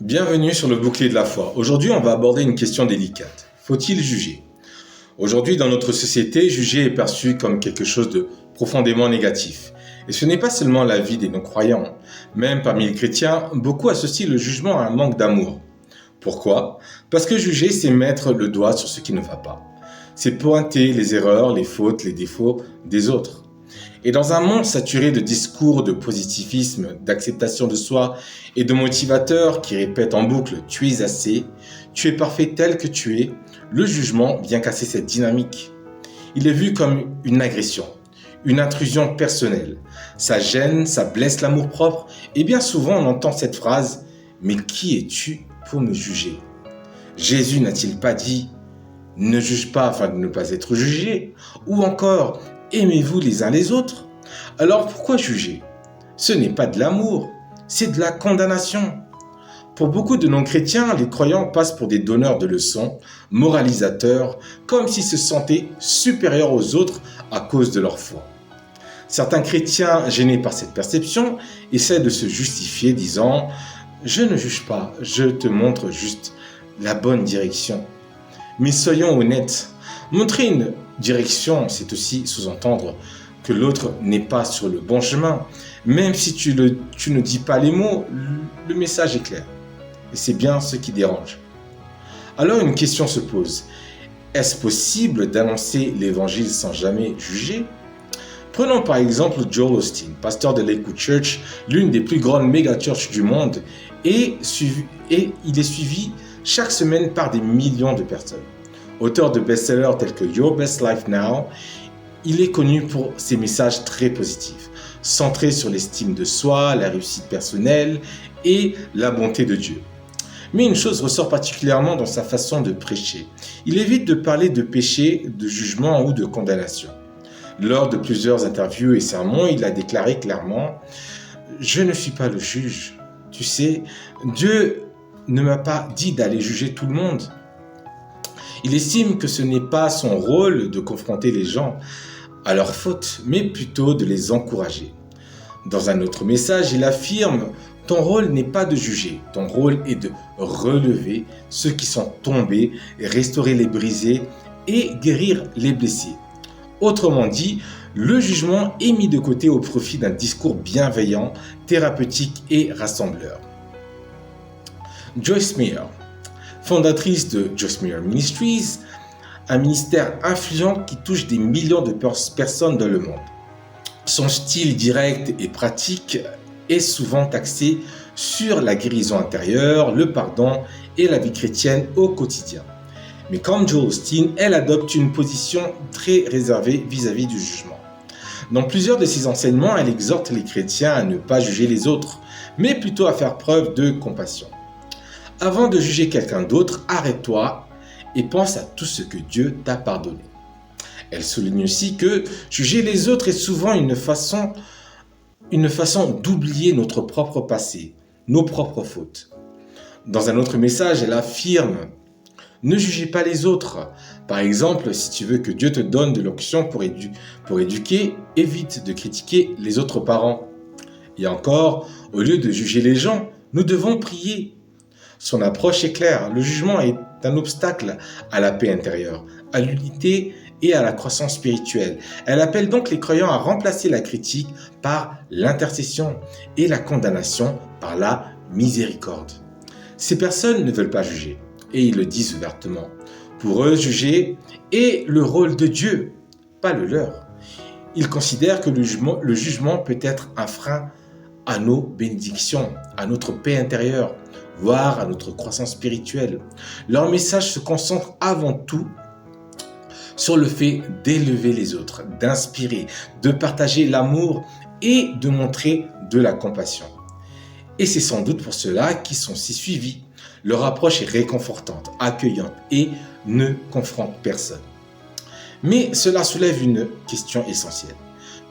Bienvenue sur le bouclier de la foi. Aujourd'hui, on va aborder une question délicate. Faut-il juger ? Aujourd'hui, dans notre société, juger est perçu comme quelque chose de profondément négatif. Et ce n'est pas seulement l'avis des non-croyants. Même parmi les chrétiens, beaucoup associent le jugement à un manque d'amour. Pourquoi ? Parce que juger, c'est mettre le doigt sur ce qui ne va pas. C'est pointer les erreurs, les fautes, les défauts des autres. Et dans un monde saturé de discours de positivisme, d'acceptation de soi et de motivateurs qui répètent en boucle « tu es assez »,« tu es parfait tel que tu es », le jugement vient casser cette dynamique. Il est vu comme une agression, une intrusion personnelle. Ça gêne, ça blesse l'amour-propre et bien souvent on entend cette phrase « mais qui es-tu pour me juger ?» Jésus n'a-t-il pas dit « ne juge pas afin de ne pas être jugé » ou encore « aimez-vous les uns les autres ». Alors pourquoi juger ? Ce n'est pas de l'amour, c'est de la condamnation. Pour beaucoup de non-chrétiens, les croyants passent pour des donneurs de leçons, moralisateurs, comme s'ils se sentaient supérieurs aux autres à cause de leur foi. Certains chrétiens, gênés par cette perception, essaient de se justifier disant « je ne juge pas, je te montre juste la bonne direction ». Mais soyons honnêtes, montrer une direction, c'est aussi sous-entendre que l'autre n'est pas sur le bon chemin. Même si tu ne dis pas les mots, le message est clair. Et c'est bien ce qui dérange. Alors une question se pose. Est-ce possible d'annoncer l'évangile sans jamais juger ? Prenons par exemple Joel Osteen, pasteur de Lakewood Church, l'une des plus grandes méga-churches du monde, et il est suivi chaque semaine par des millions de personnes. Auteur de best-sellers tels que Your Best Life Now, il est connu pour ses messages très positifs, centrés sur l'estime de soi, la réussite personnelle et la bonté de Dieu. Mais une chose ressort particulièrement dans sa façon de prêcher. Il évite de parler de péché, de jugement ou de condamnation. Lors de plusieurs interviews et sermons, il a déclaré clairement « Je ne suis pas le juge. Tu sais, Dieu ne m'a pas dit d'aller juger tout le monde. » Il estime que ce n'est pas son rôle de confronter les gens à leurs fautes, mais plutôt de les encourager. Dans un autre message, il affirme « Ton rôle n'est pas de juger, ton rôle est de relever ceux qui sont tombés, restaurer les brisés et guérir les blessés. » Autrement dit, le jugement est mis de côté au profit d'un discours bienveillant, thérapeutique et rassembleur. Joyce Meyer, fondatrice de Joyce Meyer Ministries, un ministère influent qui touche des millions de personnes dans le monde. Son style direct et pratique est souvent axé sur la guérison intérieure, le pardon et la vie chrétienne au quotidien. Mais comme Joel Osteen, elle adopte une position très réservée vis-à-vis du jugement. Dans plusieurs de ses enseignements, elle exhorte les chrétiens à ne pas juger les autres, mais plutôt à faire preuve de compassion. Avant de juger quelqu'un d'autre, arrête-toi et pense à tout ce que Dieu t'a pardonné. Elle souligne aussi que juger les autres est souvent une façon d'oublier notre propre passé, nos propres fautes. Dans un autre message, elle affirme « Ne jugez pas les autres ». Par exemple, si tu veux que Dieu te donne de l'onction pour éduquer, évite de critiquer les autres parents. Et encore, au lieu de juger les gens, nous devons prier. Son approche est claire, le jugement est un obstacle à la paix intérieure, à l'unité et à la croissance spirituelle. Elle appelle donc les croyants à remplacer la critique par l'intercession et la condamnation par la miséricorde. Ces personnes ne veulent pas juger, et ils le disent ouvertement. Pour eux, juger est le rôle de Dieu, pas le leur. Ils considèrent que le jugement peut être un frein à nos bénédictions, à notre paix intérieure, voire à notre croissance spirituelle. Leur message se concentre avant tout sur le fait d'élever les autres, d'inspirer, de partager l'amour et de montrer de la compassion. Et c'est sans doute pour cela qu'ils sont si suivis. Leur approche est réconfortante, accueillante et ne confronte personne. Mais cela soulève une question essentielle.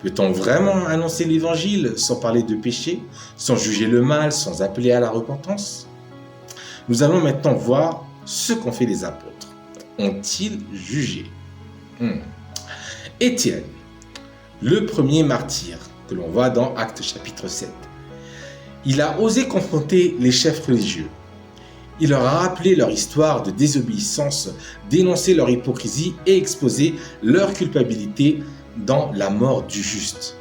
Peut-on vraiment annoncer l'évangile sans parler de péché, sans juger le mal, sans appeler à la repentance ? Nous allons maintenant voir ce qu'ont fait les apôtres. Ont-ils jugé ? Étienne, le premier martyr que l'on voit dans Actes chapitre 7. Il a osé confronter les chefs religieux. Il leur a rappelé leur histoire de désobéissance, dénoncé leur hypocrisie et exposé leur culpabilité dans la mort du juste.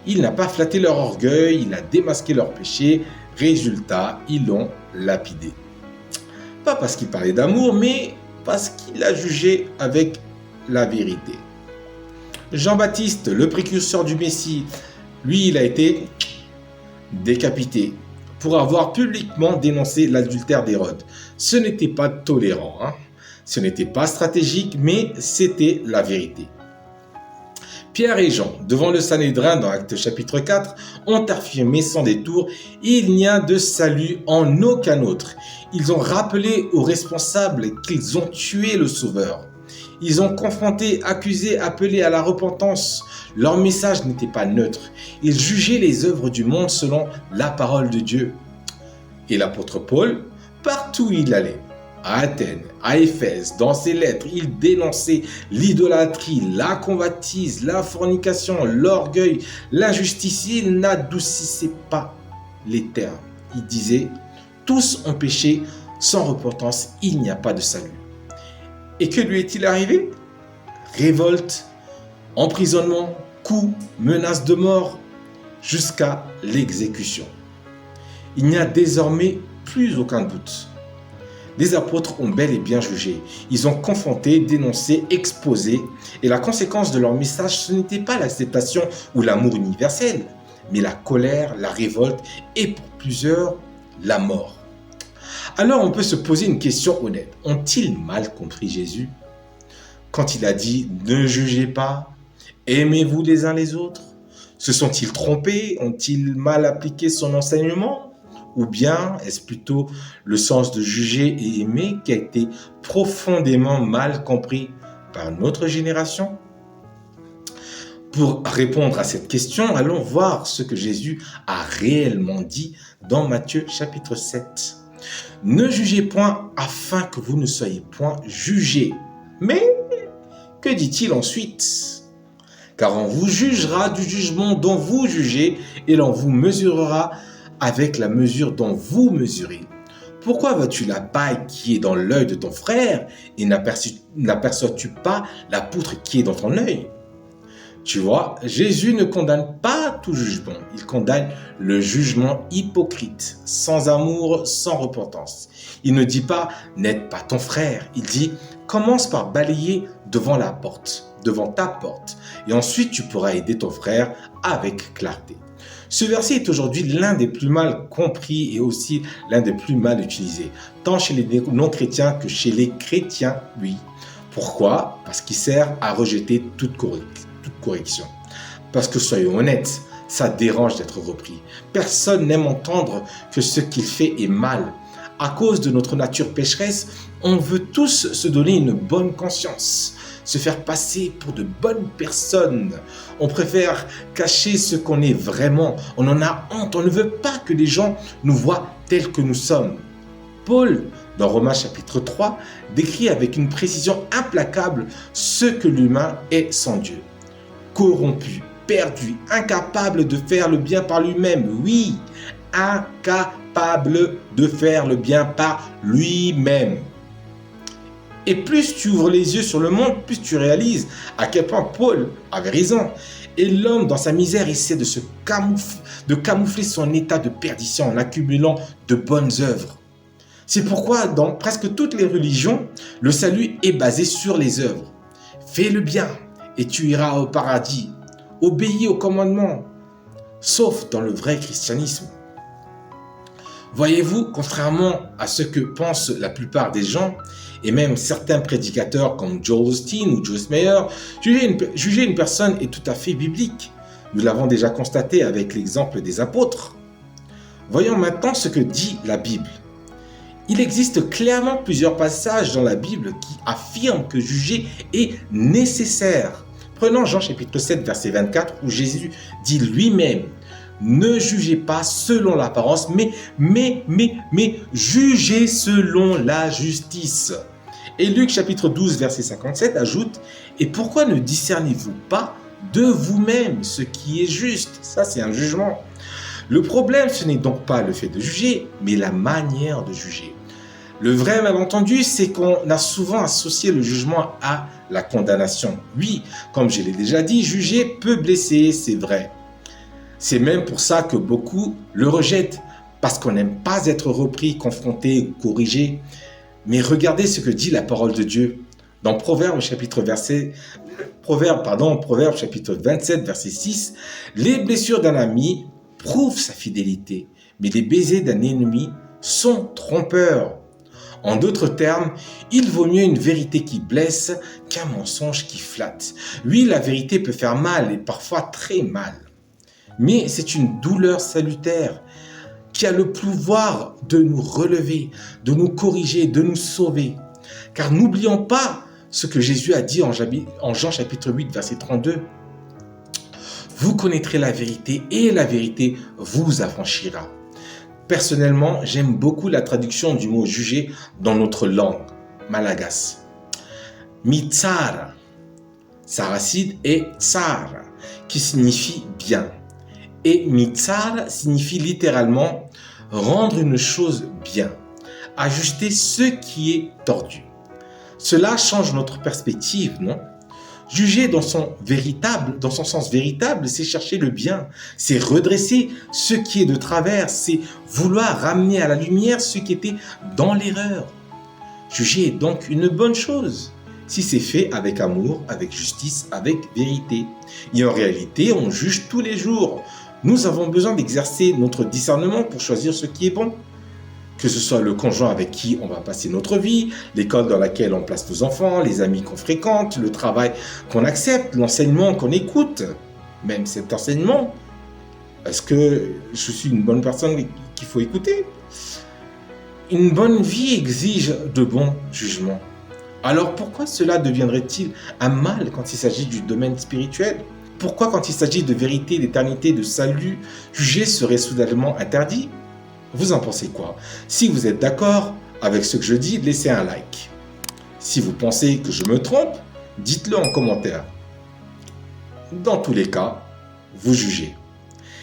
Il n'a pas flatté leur orgueil, il a démasqué leurs péchés. Résultat, ils l'ont lapidé. Pas parce qu'il parlait d'amour, mais parce qu'il a jugé avec la vérité. Jean-Baptiste, le précurseur du Messie, lui, il a été décapité pour avoir publiquement dénoncé l'adultère d'Hérode. Ce n'était pas tolérant, ce n'était pas stratégique, mais c'était la vérité. Pierre et Jean, devant le Sanhédrin dans Actes chapitre 4, ont affirmé sans détour « Il n'y a de salut en aucun autre ». Ils ont rappelé aux responsables qu'ils ont tué le Sauveur. Ils ont confronté, accusé, appelé à la repentance. Leur message n'était pas neutre. Ils jugeaient les œuvres du monde selon la parole de Dieu. Et l'apôtre Paul, partout où il allait, à Athènes, à Éphèse, dans ses lettres, il dénonçait l'idolâtrie, la convoitise, la fornication, l'orgueil, l'injustice. Il n'adoucissait pas les termes. Il disait « Tous ont péché, sans repentance, il n'y a pas de salut ». Et que lui est-il arrivé? Révolte, emprisonnement, coups, menaces de mort, jusqu'à l'exécution. Il n'y a désormais plus aucun doute. Les apôtres ont bel et bien jugé. Ils ont confronté, dénoncé, exposé. Et la conséquence de leur message, ce n'était pas l'acceptation ou l'amour universel, mais la colère, la révolte et pour plusieurs, la mort. Alors on peut se poser une question honnête. Ont-ils mal compris Jésus quand il a dit « Ne jugez pas, aimez-vous les uns les autres » Se sont-ils trompés? Ont-ils mal appliqué son enseignement? Ou bien est-ce plutôt le sens de juger et aimer qui a été profondément mal compris par notre génération? Pour répondre à cette question, allons voir ce que Jésus a réellement dit dans Matthieu chapitre 7. Ne jugez point afin que vous ne soyez point jugés. Mais que dit-il ensuite? Car on vous jugera du jugement dont vous jugez et l'on vous mesurera avec la mesure dont vous mesurez. Pourquoi vois-tu la paille qui est dans l'œil de ton frère et n'aperçois-tu pas la poutre qui est dans ton œil? Tu vois, Jésus ne condamne pas tout jugement. Il condamne le jugement hypocrite, sans amour, sans repentance. Il ne dit pas « n'aide pas ton frère ». Il dit « commence par balayer devant ta porte. Et ensuite tu pourras aider ton frère avec clarté ». Ce verset est aujourd'hui l'un des plus mal compris et aussi l'un des plus mal utilisés, tant chez les non-chrétiens que chez les chrétiens, oui. Pourquoi? Parce qu'il sert à rejeter toute correction. Parce que soyons honnêtes, ça dérange d'être repris. Personne n'aime entendre que ce qu'il fait est mal. À cause de notre nature pécheresse, on veut tous se donner une bonne conscience, se faire passer pour de bonnes personnes. On préfère cacher ce qu'on est vraiment. On en a honte. On ne veut pas que les gens nous voient tels que nous sommes. Paul, dans Romains chapitre 3, décrit avec une précision implacable ce que l'humain est sans Dieu. Corrompu, perdu, incapable de faire le bien par lui-même. Oui, incapable de faire le bien par lui-même. Et plus tu ouvres les yeux sur le monde, plus tu réalises à quel point Paul avait raison. Et l'homme, dans sa misère, essaie de camoufler son état de perdition en accumulant de bonnes œuvres. C'est pourquoi, dans presque toutes les religions, le salut est basé sur les œuvres. Fais le bien et tu iras au paradis. Obéis aux commandements, sauf dans le vrai christianisme. Voyez-vous, contrairement à ce que pensent la plupart des gens, et même certains prédicateurs comme Joel Osteen ou Joyce Meyer, juger une personne est tout à fait biblique. Nous l'avons déjà constaté avec l'exemple des apôtres. Voyons maintenant ce que dit la Bible. Il existe clairement plusieurs passages dans la Bible qui affirment que juger est nécessaire. Prenons Jean chapitre 7 verset 24 où Jésus dit lui-même « Ne jugez pas selon l'apparence, mais jugez selon la justice. » Et Luc chapitre 12 verset 57 ajoute « Et pourquoi ne discernez-vous pas de vous-même ce qui est juste ?» Ça c'est un jugement. Le problème ce n'est donc pas le fait de juger, mais la manière de juger. Le vrai malentendu, c'est qu'on a souvent associé le jugement à la condamnation. Oui, comme je l'ai déjà dit, juger peut blesser, c'est vrai. C'est même pour ça que beaucoup le rejettent, parce qu'on n'aime pas être repris, confronté ou corrigé. Mais regardez ce que dit la parole de Dieu. Dans Proverbe chapitre 27, verset 6, les blessures d'un ami prouvent sa fidélité, mais les baisers d'un ennemi sont trompeurs. En d'autres termes, il vaut mieux une vérité qui blesse qu'un mensonge qui flatte. Oui, la vérité peut faire mal et parfois très mal. Mais c'est une douleur salutaire qui a le pouvoir de nous relever, de nous corriger, de nous sauver. Car n'oublions pas ce que Jésus a dit en Jean chapitre 8, verset 32. Vous connaîtrez la vérité et la vérité vous affranchira. Personnellement, j'aime beaucoup la traduction du mot juger dans notre langue, malagasy. Mitsara, sa racine est tsar, qui signifie bien. Et mitsara signifie littéralement rendre une chose bien, ajuster ce qui est tordu. Cela change notre perspective, non? Juger dans son sens véritable, c'est chercher le bien, c'est redresser ce qui est de travers, c'est vouloir ramener à la lumière ce qui était dans l'erreur. Juger est donc une bonne chose, si c'est fait avec amour, avec justice, avec vérité. Et en réalité, on juge tous les jours. Nous avons besoin d'exercer notre discernement pour choisir ce qui est bon. Que ce soit le conjoint avec qui on va passer notre vie, l'école dans laquelle on place nos enfants, les amis qu'on fréquente, le travail qu'on accepte, l'enseignement qu'on écoute, même cet enseignement. Est-ce que je suis une bonne personne qu'il faut écouter? Une bonne vie exige de bons jugements. Alors pourquoi cela deviendrait-il un mal quand il s'agit du domaine spirituel? Pourquoi quand il s'agit de vérité, d'éternité, de salut, juger serait soudainement interdit? Vous en pensez quoi? Si vous êtes d'accord avec ce que je dis, laissez un like. Si vous pensez que je me trompe, dites-le en commentaire. Dans tous les cas, vous jugez.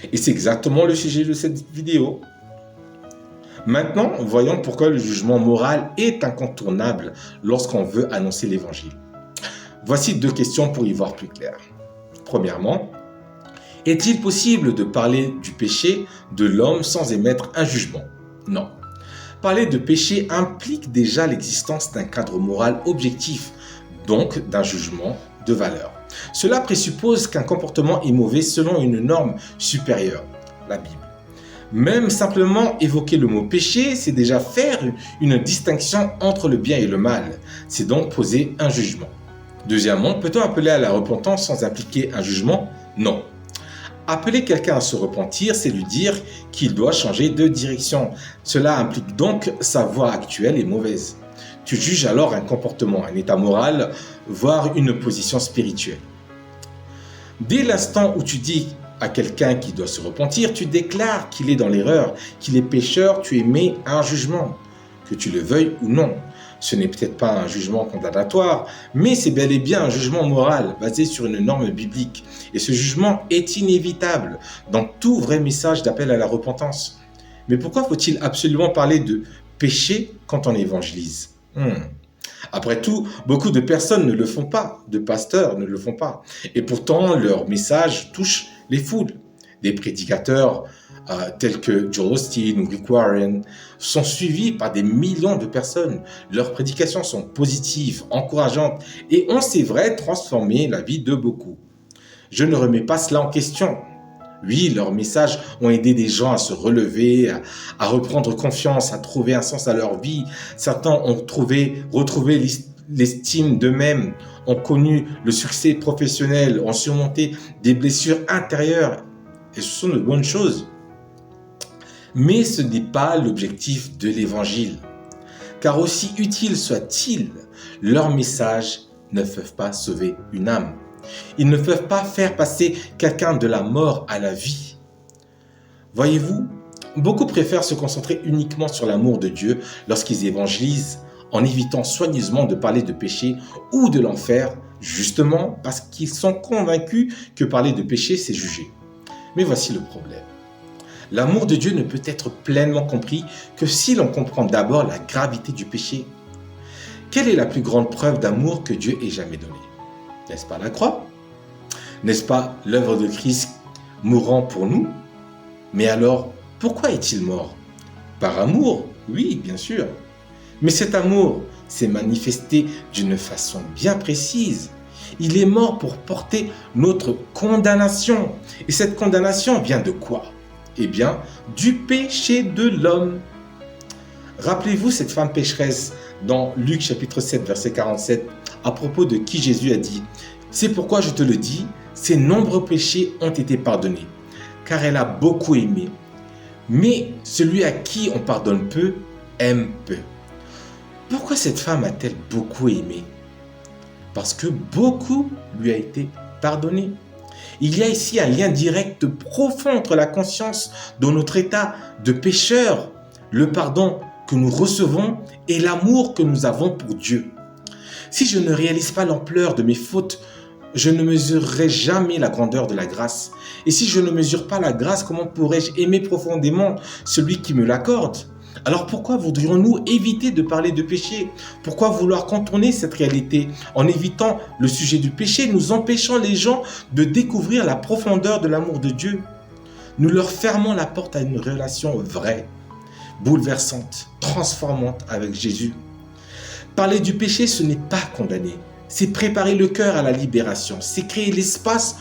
Et c'est exactement le sujet de cette vidéo. Maintenant, voyons pourquoi le jugement moral est incontournable lorsqu'on veut annoncer l'évangile. Voici 2 questions pour y voir plus clair. Premièrement, est-il possible de parler du péché de l'homme sans émettre un jugement? Non. Parler de péché implique déjà l'existence d'un cadre moral objectif, donc d'un jugement de valeur. Cela présuppose qu'un comportement est mauvais selon une norme supérieure, la Bible. Même simplement évoquer le mot péché, c'est déjà faire une distinction entre le bien et le mal. C'est donc poser un jugement. Deuxièmement, peut-on appeler à la repentance sans appliquer un jugement? Non. Appeler quelqu'un à se repentir, c'est lui dire qu'il doit changer de direction. Cela implique donc sa voie actuelle est mauvaise. Tu juges alors un comportement, un état moral, voire une position spirituelle. Dès l'instant où tu dis à quelqu'un qui doit se repentir, tu déclares qu'il est dans l'erreur, qu'il est pécheur, tu émets un jugement, que tu le veuilles ou non. Ce n'est peut-être pas un jugement condamnatoire, mais c'est bel et bien un jugement moral basé sur une norme biblique. Et ce jugement est inévitable dans tout vrai message d'appel à la repentance. Mais pourquoi faut-il absolument parler de péché quand on évangélise? Après tout, beaucoup de personnes ne le font pas, de pasteurs ne le font pas. Et pourtant, leur message touche les foules. Des prédicateurs tels que Joel Osteen ou Rick Warren sont suivis par des millions de personnes. Leurs prédications sont positives, encourageantes et ont, c'est vrai, transformé la vie de beaucoup. Je ne remets pas cela en question. Oui, leurs messages ont aidé des gens à se relever, à reprendre confiance, à trouver un sens à leur vie. Certains ont retrouvé l'estime d'eux-mêmes, ont connu le succès professionnel, ont surmonté des blessures intérieures. Et ce sont de bonnes choses. Mais ce n'est pas l'objectif de l'évangile. Car aussi utile soit-il, leurs messages ne peuvent pas sauver une âme. Ils ne peuvent pas faire passer quelqu'un de la mort à la vie. Voyez-vous, beaucoup préfèrent se concentrer uniquement sur l'amour de Dieu lorsqu'ils évangélisent, en évitant soigneusement de parler de péché ou de l'enfer, justement parce qu'ils sont convaincus que parler de péché, c'est juger. Mais voici le problème. L'amour de Dieu ne peut être pleinement compris que si l'on comprend d'abord la gravité du péché. Quelle est la plus grande preuve d'amour que Dieu ait jamais donnée? N'est-ce pas la croix? N'est-ce pas l'œuvre de Christ mourant pour nous? Mais alors, pourquoi est-il mort? Par amour, oui, bien sûr. Mais cet amour s'est manifesté d'une façon bien précise. Il est mort pour porter notre condamnation. Et cette condamnation vient de quoi? Eh bien, du péché de l'homme. Rappelez-vous cette femme pécheresse dans Luc chapitre 7, verset 47, à propos de qui Jésus a dit: « C'est pourquoi je te le dis, ses nombreux péchés ont été pardonnés, car elle a beaucoup aimé. Mais celui à qui on pardonne peu, aime peu. » Pourquoi cette femme a-t-elle beaucoup aimé? Parce que beaucoup lui a été pardonné. Il y a ici un lien direct profond entre la conscience de notre état de pécheur, le pardon que nous recevons et l'amour que nous avons pour Dieu. Si je ne réalise pas l'ampleur de mes fautes, je ne mesurerai jamais la grandeur de la grâce. Et si je ne mesure pas la grâce, comment pourrais-je aimer profondément celui qui me l'accorde? Alors pourquoi voudrions-nous éviter de parler de péché? Pourquoi vouloir contourner cette réalité? En évitant le sujet du péché, nous empêchons les gens de découvrir la profondeur de l'amour de Dieu. Nous leur fermons la porte à une relation vraie, bouleversante, transformante avec Jésus. Parler du péché, ce n'est pas condamner. C'est préparer le cœur à la libération. C'est créer l'espace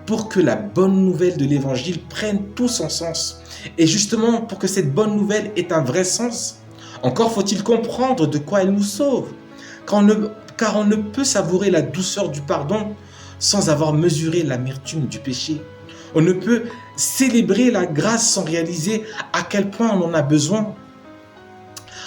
pour que la bonne nouvelle de l'évangile prenne tout son sens. Et justement, pour que cette bonne nouvelle ait un vrai sens, encore faut-il comprendre de quoi elle nous sauve. Car on ne peut savourer la douceur du pardon sans avoir mesuré l'amertume du péché. On ne peut célébrer la grâce sans réaliser à quel point on en a besoin.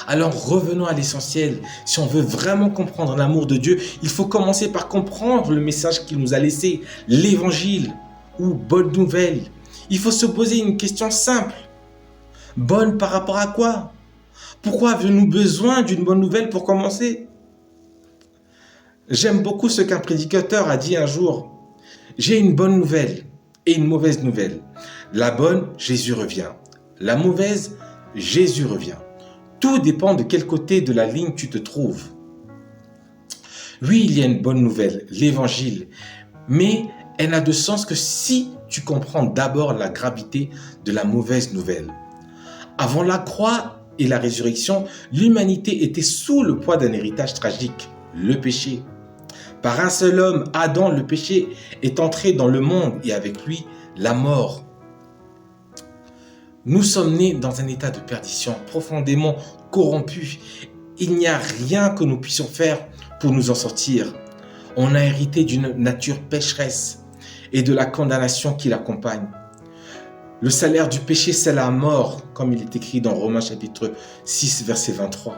Alors revenons à l'essentiel. Si on veut vraiment comprendre l'amour de Dieu, il faut commencer par comprendre le message qu'il nous a laissé, l'évangile ou bonne nouvelle. Il faut se poser une question simple. Bonne par rapport à quoi? Pourquoi avons-nous besoin d'une bonne nouvelle pour commencer? J'aime beaucoup ce qu'un prédicateur a dit un jour. J'ai une bonne nouvelle et une mauvaise nouvelle. La bonne, Jésus revient. La mauvaise, Jésus revient. Tout dépend de quel côté de la ligne tu te trouves. Oui, il y a une bonne nouvelle, l'évangile, mais elle n'a de sens que si tu comprends d'abord la gravité de la mauvaise nouvelle. Avant la croix et la résurrection, l'humanité était sous le poids d'un héritage tragique, le péché. Par un seul homme, Adam, le péché est entré dans le monde et avec lui, la mort. Nous sommes nés dans un état de perdition profondément corrompu. Il n'y a rien que nous puissions faire pour nous en sortir. On a hérité d'une nature pécheresse et de la condamnation qui l'accompagne. Le salaire du péché, c'est la mort, comme il est écrit dans Romains chapitre 6, verset 23.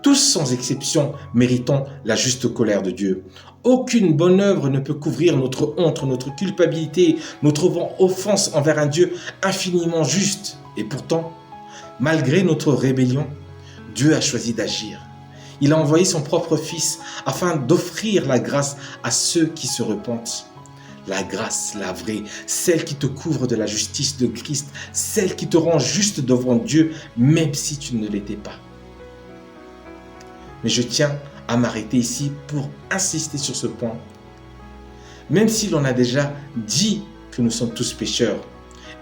Tous sans exception méritons la juste colère de Dieu. Aucune bonne œuvre ne peut couvrir notre honte, notre culpabilité, notre offense envers un Dieu infiniment juste. Et pourtant, malgré notre rébellion, Dieu a choisi d'agir. Il a envoyé son propre Fils afin d'offrir la grâce à ceux qui se repentent. La grâce, la vraie, celle qui te couvre de la justice de Christ, celle qui te rend juste devant Dieu, même si tu ne l'étais pas. Mais je tiens à m'arrêter ici pour insister sur ce point. Même si l'on a déjà dit que nous sommes tous pécheurs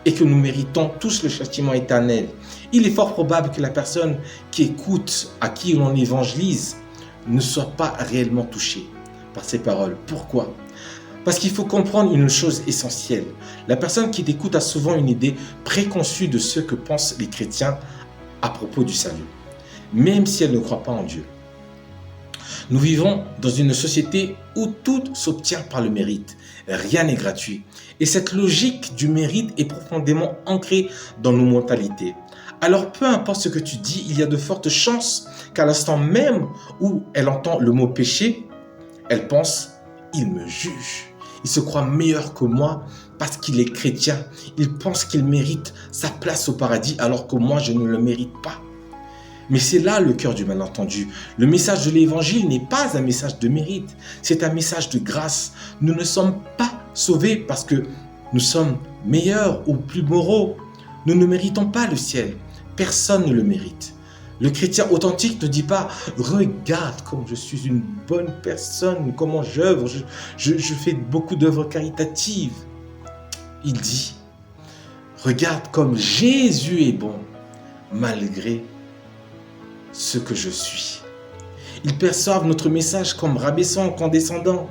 et que nous méritons tous le châtiment éternel, il est fort probable que la personne qui écoute, à qui l'on évangélise, ne soit pas réellement touchée par ces paroles. Pourquoi? Parce qu'il faut comprendre une chose essentielle. La personne qui t'écoute a souvent une idée préconçue de ce que pensent les chrétiens à propos du salut, même si elle ne croit pas en Dieu. Nous vivons dans une société où tout s'obtient par le mérite. Rien n'est gratuit. Et cette logique du mérite est profondément ancrée dans nos mentalités. Alors peu importe ce que tu dis, il y a de fortes chances qu'à l'instant même où elle entend le mot péché, elle pense « il me juge ». Il se croit meilleur que moi parce qu'il est chrétien. Il pense qu'il mérite sa place au paradis alors que moi je ne le mérite pas. Mais c'est là le cœur du malentendu. Le message de l'évangile n'est pas un message de mérite, c'est un message de grâce. Nous ne sommes pas sauvés parce que nous sommes meilleurs ou plus moraux Nous ne méritons pas le ciel. Personne ne le mérite. Le chrétien authentique ne dit pas « Regarde comme je suis une bonne personne, comment j'œuvre, je fais beaucoup d'œuvres caritatives. » Il dit « Regarde comme Jésus est bon, malgré ce que je suis. » Ils perçoivent notre message comme rabaissant, condescendant.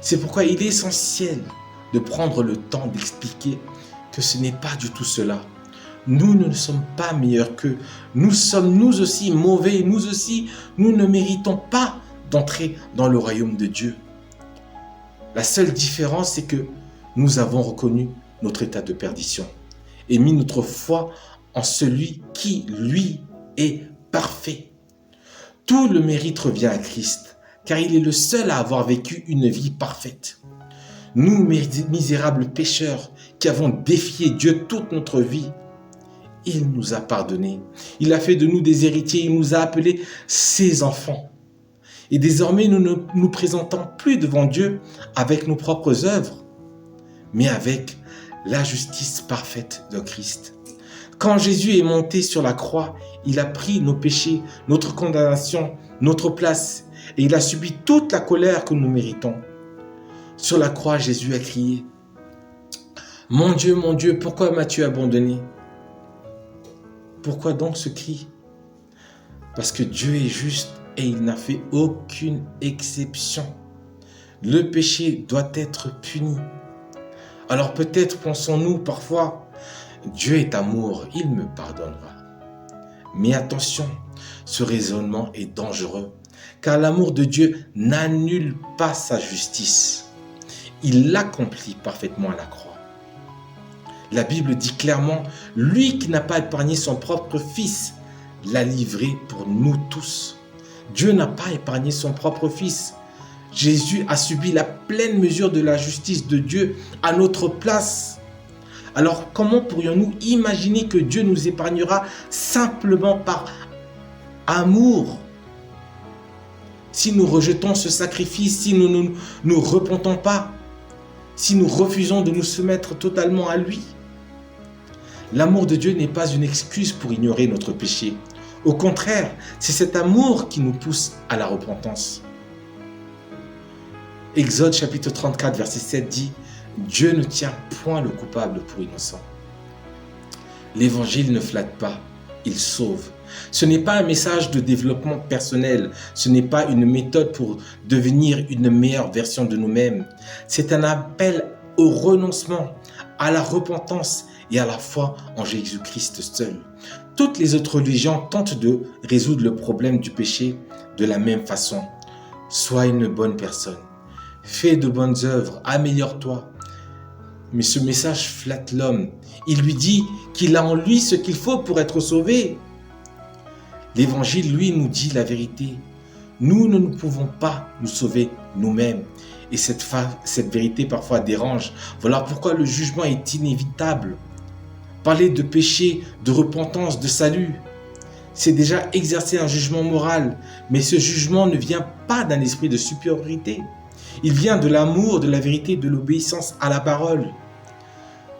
C'est pourquoi il est essentiel de prendre le temps d'expliquer que ce n'est pas du tout cela. Nous ne sommes pas meilleurs qu'eux. Nous sommes nous aussi mauvais. Nous aussi, nous ne méritons pas d'entrer dans le royaume de Dieu. La seule différence, c'est que nous avons reconnu notre état de perdition et mis notre foi en celui qui, lui, est parfait. Tout le mérite revient à Christ, car il est le seul à avoir vécu une vie parfaite. Nous, misérables pécheurs, qui avons défié Dieu toute notre vie, il nous a pardonnés. Il a fait de nous des héritiers, il nous a appelés ses enfants. Et désormais, nous ne nous présentons plus devant Dieu avec nos propres œuvres, mais avec la justice parfaite de Christ. Quand Jésus est monté sur la croix, il a pris nos péchés, notre condamnation, notre place, et il a subi toute la colère que nous méritons. Sur la croix, Jésus a crié « Mon Dieu, pourquoi m'as-tu abandonné ?» Pourquoi donc ce cri? Parce que Dieu est juste et il n'a fait aucune exception. Le péché doit être puni. Alors peut-être pensons-nous parfois, Dieu est amour, il me pardonnera. Mais attention, ce raisonnement est dangereux, car l'amour de Dieu n'annule pas sa justice. Il l'accomplit parfaitement à la croix. La Bible dit clairement, lui qui n'a pas épargné son propre fils, l'a livré pour nous tous. Dieu n'a pas épargné son propre fils. Jésus a subi la pleine mesure de la justice de Dieu à notre place. Alors comment pourrions-nous imaginer que Dieu nous épargnera simplement par amour? Si nous rejetons ce sacrifice, si nous ne nous repentons pas, si nous refusons de nous soumettre totalement à lui. L'amour de Dieu n'est pas une excuse pour ignorer notre péché. Au contraire, c'est cet amour qui nous pousse à la repentance. Exode chapitre 34, verset 7 dit « Dieu ne tient point le coupable pour innocent. » L'évangile ne flatte pas, il sauve. Ce n'est pas un message de développement personnel, ce n'est pas une méthode pour devenir une meilleure version de nous-mêmes. C'est un appel au renoncement, à la repentance et à la foi en Jésus-Christ seul. Toutes les autres religions tentent de résoudre le problème du péché de la même façon. Sois une bonne personne, fais de bonnes œuvres, améliore-toi. Mais ce message flatte l'homme. Il lui dit qu'il a en lui ce qu'il faut pour être sauvé. L'Évangile, lui, nous dit la vérité. Nous ne pouvons pas nous sauver nous-mêmes. Et cette vérité parfois dérange. Voilà pourquoi le jugement est inévitable. Parler de péché, de repentance, de salut, c'est déjà exercer un jugement moral. Mais ce jugement ne vient pas d'un esprit de supériorité. Il vient de l'amour, de la vérité, de l'obéissance à la parole.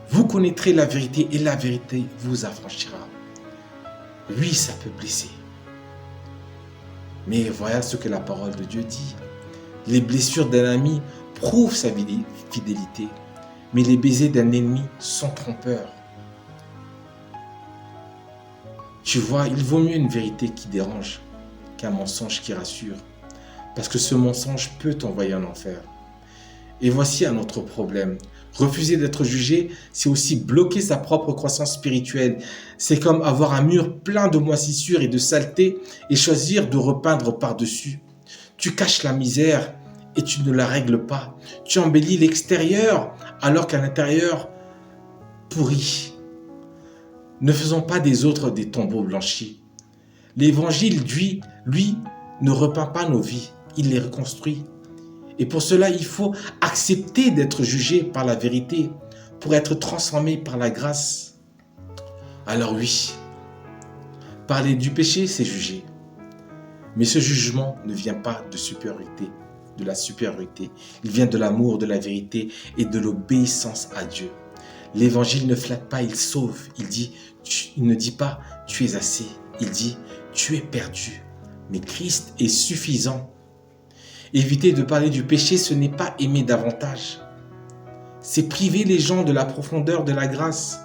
Vous connaîtrez la vérité et la vérité vous affranchira. Oui, ça peut blesser. Mais voilà ce que la parole de Dieu dit. Les blessures d'un ami prouvent sa fidélité, mais les baisers d'un ennemi sont trompeurs. Tu vois, il vaut mieux une vérité qui dérange qu'un mensonge qui rassure, parce que ce mensonge peut t'envoyer en enfer. Et voici un autre problème. Refuser d'être jugé, c'est aussi bloquer sa propre croissance spirituelle. C'est comme avoir un mur plein de moisissures et de saleté et choisir de repeindre par-dessus. Tu caches la misère et tu ne la règles pas. Tu embellis l'extérieur alors qu'à l'intérieur, pourri. Ne faisons pas des autres des tombeaux blanchis. L'évangile, lui, ne repeint pas nos vies, il les reconstruit. Et pour cela, il faut accepter d'être jugé par la vérité pour être transformé par la grâce. Alors oui, parler du péché, c'est juger. Mais ce jugement ne vient pas de supériorité, de la supériorité. Il vient de l'amour, de la vérité et de l'obéissance à Dieu. L'évangile ne flatte pas, il sauve. Il ne dit pas tu es assez, il dit tu es perdu. Mais Christ est suffisant. Éviter de parler du péché, ce n'est pas aimer davantage. C'est priver les gens de la profondeur de la grâce.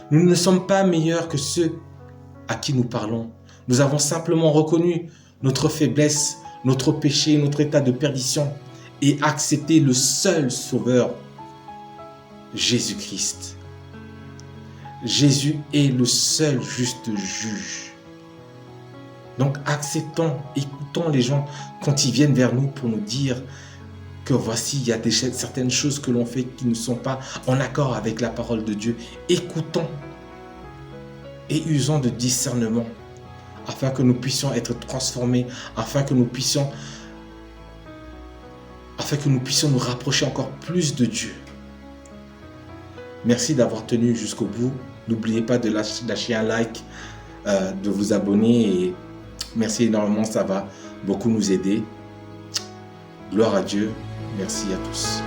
Nous ne sommes pas meilleurs que ceux à qui nous parlons. Nous avons simplement reconnu notre faiblesse, notre péché, notre état de perdition et accepté le seul sauveur, Jésus-Christ. Jésus est le seul juste juge. Donc acceptons, écoutons les gens quand ils viennent vers nous pour nous dire que voici, il y a certaines choses que l'on fait qui ne sont pas en accord avec la parole de Dieu. Écoutons et usons de discernement afin que nous puissions être transformés, afin que nous puissions nous rapprocher encore plus de Dieu. Merci d'avoir tenu jusqu'au bout. N'oubliez pas de lâcher un like, de vous abonner et merci énormément, ça va beaucoup nous aider. Gloire à Dieu. Merci à tous.